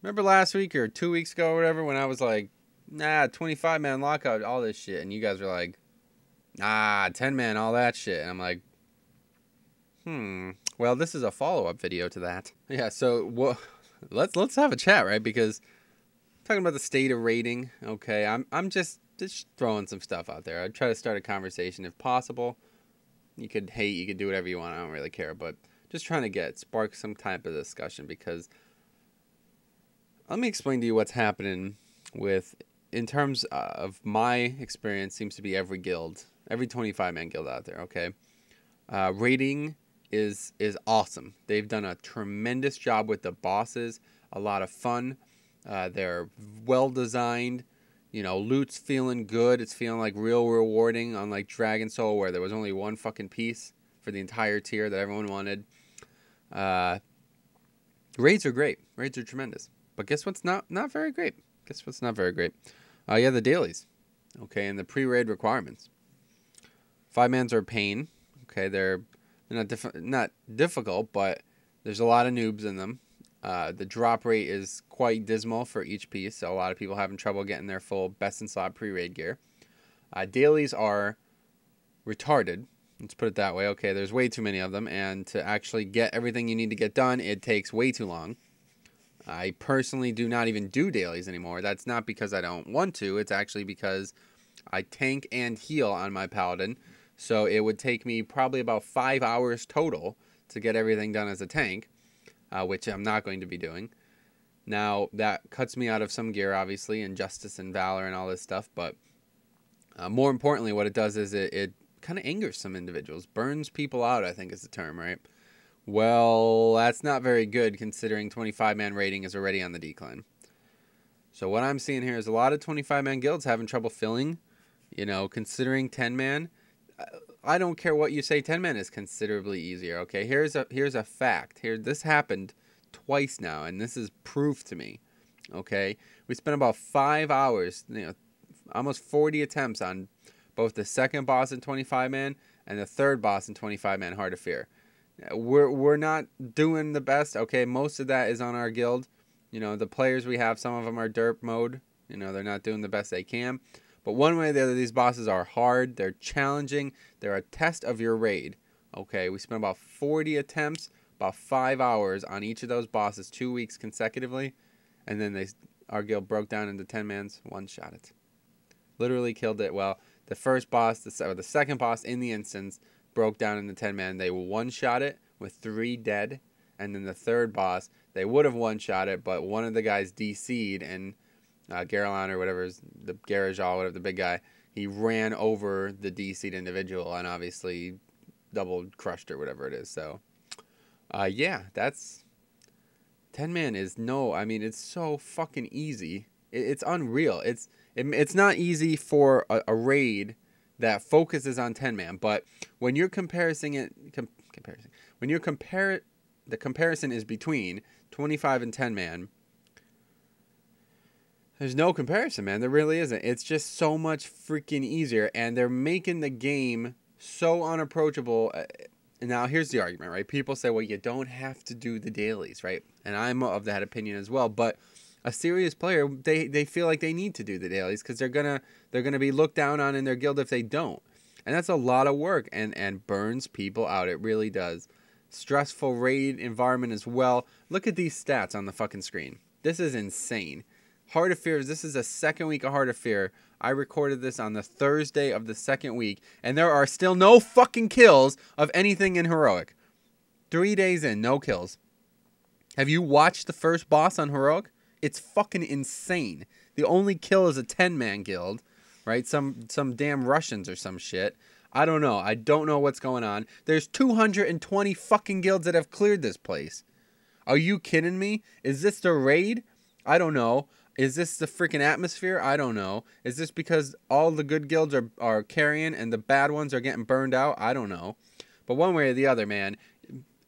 Remember last week or 2 weeks ago or whatever when I was like, nah, 25-man lockout, all this shit. And you guys were like, nah, 10-man, all that shit. And I'm like, well, this is a follow-up video to that. Yeah, so let's have a chat, right? Because talking about the state of raiding, okay, I'm just throwing some stuff out there. I'd try to start a conversation if possible. You could hate, you could do whatever you want. I don't really care, but just trying to spark some type of discussion, because let me explain to you what's happening in terms of my experience. Seems to be every guild, every 25-man guild out there, okay? Raiding is awesome. They've done a tremendous job with the bosses, a lot of fun. They're well designed. You know, loot's feeling good. It's feeling like real rewarding, unlike Dragon Soul, where there was only one fucking piece for the entire tier that everyone wanted. Raids are great. Raids are tremendous. But guess what's not very great? Guess what's not very great? Yeah, the dailies. Okay, and the pre-raid requirements. 5-mans are a pain. Okay, they're not difficult, but there's a lot of noobs in them. The drop rate is quite dismal for each piece, so a lot of people having trouble getting their full best-in-slot pre-raid gear. Dailies are retarded. Let's put it that way. Okay, there's way too many of them, and to actually get everything you need to get done, it takes way too long. I personally do not even do dailies anymore. That's not because I don't want to. It's actually because I tank and heal on my paladin. So it would take me probably about 5 hours total to get everything done as a tank, which I'm not going to be doing. Now, that cuts me out of some gear, obviously, and Justice and Valor and all this stuff. But more importantly, what it does is it kind of angers some individuals. Burns people out, I think is the term, right? Well, that's not very good considering 25-man rating is already on the decline. So what I'm seeing here is a lot of 25-man guilds having trouble filling. You know, considering 10-man, I don't care what you say, 10-man is considerably easier. Okay, here's a fact. This happened twice now, and this is proof to me. Okay, we spent about 5 hours, almost 40 attempts on both the second boss in 25-man and the third boss in 25-man Heart of Fear. We're not doing the best. Okay, most of that is on our guild. You know, the players we have, some of them are derp mode. You know, they're not doing the best they can. But one way or the other, these bosses are hard. They're challenging. They're a test of your raid. Okay, we spent about 40 attempts, about 5 hours on each of those bosses, 2 weeks consecutively. And then our guild broke down into 10-mans, one-shot it. Literally killed it. Well, the first boss, the second boss in the instance, broke down into 10-man. They one-shot it with 3 dead. And then the third boss, they would have one-shot it, but one of the guys DC'd, and Garelon or whatever, the Garajal, whatever, the big guy, he ran over the DC'd individual and obviously double crushed or whatever it is. So, yeah, that's 10-man is it's so fucking easy. It's unreal. It's not easy for a raid that focuses on 10-man, but when you're the comparison is between 25 and 10-man. There's no comparison, man. There really isn't. It's just so much freaking easier, and they're making the game so unapproachable. Now, here's the argument, right? People say, well, you don't have to do the dailies, right? And I'm of that opinion as well, but a serious player, they feel like they need to do the dailies because they're gonna be looked down on in their guild if they don't. And that's a lot of work and burns people out. It really does. Stressful raid environment as well. Look at these stats on the fucking screen. This is insane. Heart of Fear, this is the second week of Heart of Fear. I recorded this on the Thursday of the second week, and there are still no fucking kills of anything in Heroic. 3 days in, no kills. Have you watched the first boss on Heroic? It's fucking insane. The only kill is a 10-man guild, right? Some damn Russians or some shit. I don't know. I don't know what's going on. There's 220 fucking guilds that have cleared this place. Are you kidding me? Is this the raid? I don't know. Is this the freaking atmosphere? I don't know. Is this because all the good guilds are carrying and the bad ones are getting burned out? I don't know. But one way or the other, man,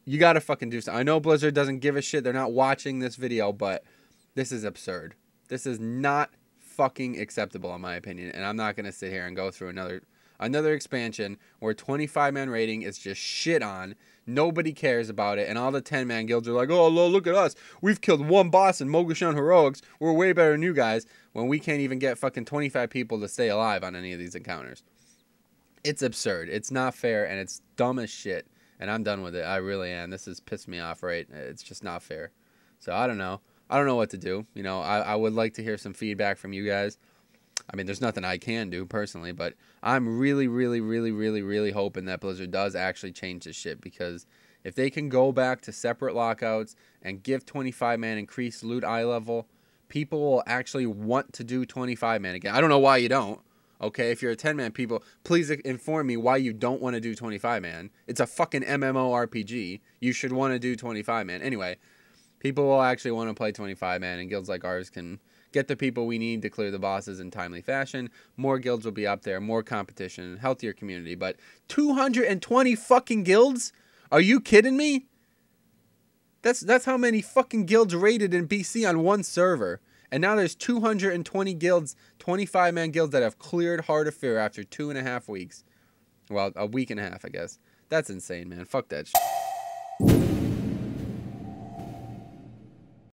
you gotta fucking do something. I know Blizzard doesn't give a shit. They're not watching this video, but this is absurd. This is not fucking acceptable in my opinion. And I'm not gonna sit here and go through another expansion where 25-man rating is just shit on Nobody cares about it, and all the 10-man guilds are like, oh, look at us. We've killed one boss in Mogushan Heroics. We're way better than you guys, when we can't even get fucking 25 people to stay alive on any of these encounters. It's absurd. It's not fair, and it's dumb as shit, and I'm done with it. I really am. This has pissed me off, right? It's just not fair. So I don't know. I don't know what to do. You know, I would like to hear some feedback from you guys. I mean, there's nothing I can do personally, but I'm really, really, really, really, really hoping that Blizzard does actually change this shit, because if they can go back to separate lockouts and give 25-man increased loot eye level, people will actually want to do 25-man again. I don't know why you don't. Okay, if you're a 10-man, people, please inform me why you don't want to do 25-man. It's a fucking MMORPG. You should want to do 25-man. Anyway, people will actually want to play 25-man, and guilds like ours can get the people we need to clear the bosses in timely fashion. More guilds will be up there, more competition, healthier community. But 220 fucking guilds? Are you kidding me? That's how many fucking guilds raided in BC on one server. And now there's 220 guilds, 25-man guilds that have cleared Heart of Fear after 2.5 weeks. Well, a week and a half, I guess. That's insane, man. Fuck that shit.